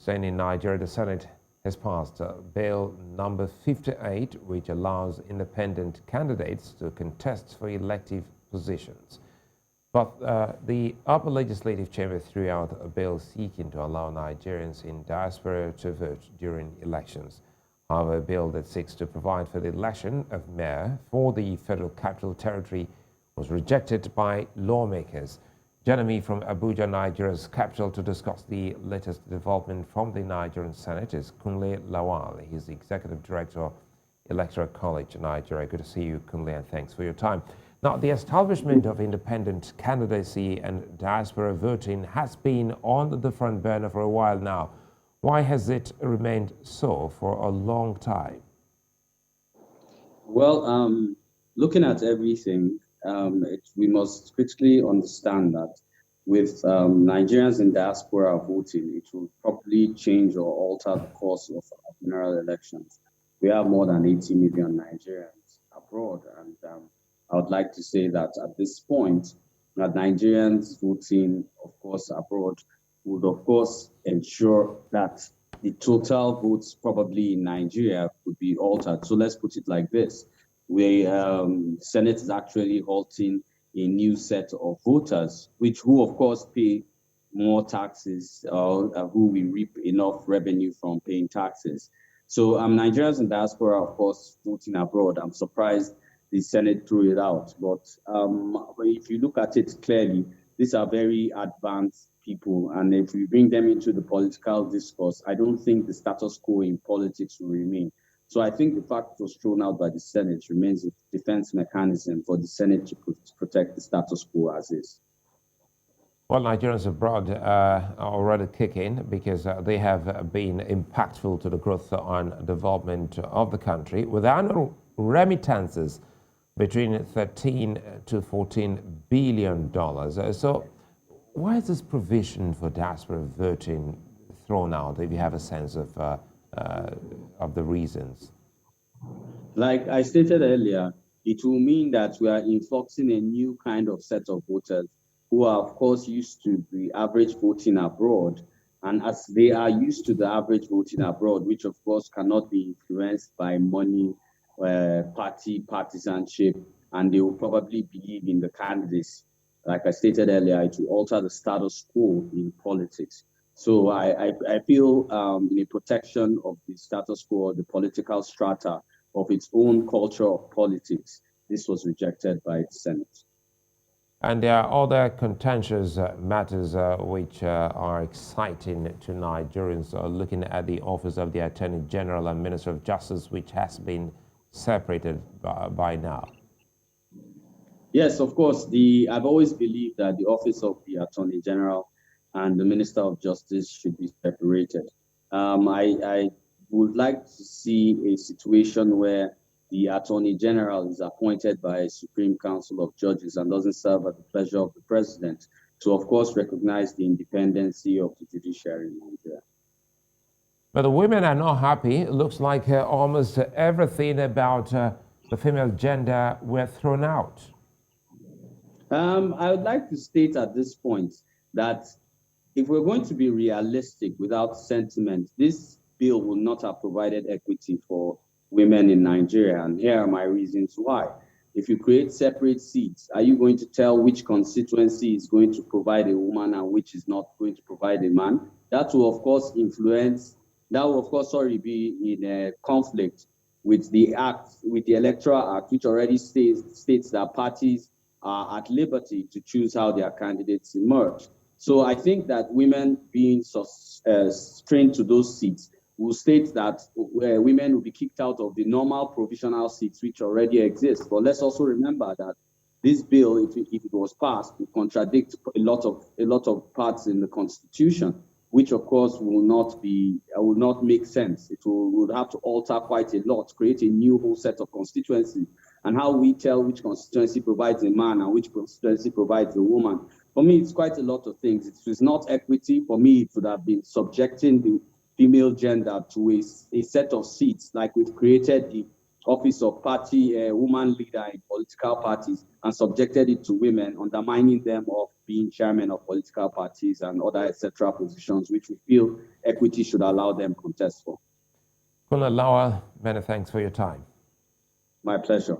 saying in Nigeria, the Senate has passed Bill number 58, which allows independent candidates to contest for elective positions. But the upper legislative chamber threw out a bill seeking to allow Nigerians in diaspora to vote during elections. However, a bill that seeks to provide for the election of mayor for the Federal Capital Territory was rejected by lawmakers. Joining me from Abuja, Nigeria's capital, to discuss the latest development from the Nigerian Senate is Kunle Lawal. He's the Executive Director of Electoral College Nigeria. Good to see you, Kunle, and thanks for your time. Now, the establishment of independent candidacy and diaspora voting has been on the front burner for a while now. Why has it remained so for a long time? Well, looking at everything, we must critically understand that with Nigerians in diaspora voting, it will probably change or alter the course of our general elections. We have more than 80 million Nigerians abroad, and I would like to say that at this point, that Nigerians voting, of course, abroad would, of course, ensure that the total votes probably in Nigeria could be altered. So let's put it like this. Senate is actually halting a new set of voters, who of course pay more taxes, or who we reap enough revenue from paying taxes. So Nigerians in diaspora, of course, voting abroad. I'm surprised the Senate threw it out. But if you look at it clearly, these are very advanced people. And if we bring them into the political discourse, I don't think the status quo in politics will remain. So I think the fact it was thrown out by the Senate remains a defense mechanism for the Senate to protect the status quo as is. Well, Nigerians abroad are already kicking because they have been impactful to the growth and development of the country, with annual remittances between 13 to 14 billion dollars. So why is this provision for diaspora voting thrown out, if you have a sense of the reasons? Like I stated earlier, it will mean that we are influxing a new kind of set of voters who are, of course, used to the average voting abroad. And as they are used to the average voting abroad, which of course cannot be influenced by money, partisanship, and they will probably believe in the candidates. Like I stated earlier, it will alter the status quo in politics. So I feel in a protection of the status quo, the political strata of its own culture of politics, this was rejected by the Senate. And there are other contentious matters which are exciting to Nigerians, looking at the office of the Attorney General and Minister of Justice, which has been separated by now. Yes, of course. I've always believed that the office of the Attorney General and the Minister of Justice should be separated. I would like to see a situation where the Attorney General is appointed by a Supreme Council of Judges and doesn't serve at the pleasure of the President to, of course, recognize the independency of the judiciary in Nigeria. But the women are not happy. It looks like almost everything about the female gender were thrown out. I would like to state at this point that if we're going to be realistic without sentiment, this bill will not have provided equity for women in Nigeria. And here are my reasons why. If you create separate seats, are you going to tell which constituency is going to provide a woman and which is not going to provide a man? That will, of course, be in a conflict with the Electoral Act, which already states that parties are at liberty to choose how their candidates emerge. So I think that women being strained to those seats will state that women will be kicked out of the normal provisional seats which already exist. But let's also remember that this bill, if it was passed, would contradict a lot of parts in the Constitution, which of course will not make sense. It would have to alter quite a lot, create a new whole set of constituencies, and how we tell which constituency provides a man and which constituency provides a woman. For me, it's quite a lot of things. It's not equity. For me, it would have been subjecting the female gender to a set of seats, like we've created the office of party woman leader in political parties and subjected it to women, undermining them of being chairman of political parties and other etc. positions, which we feel equity should allow them contest for. Kunle Lawal, many thanks for your time. My pleasure.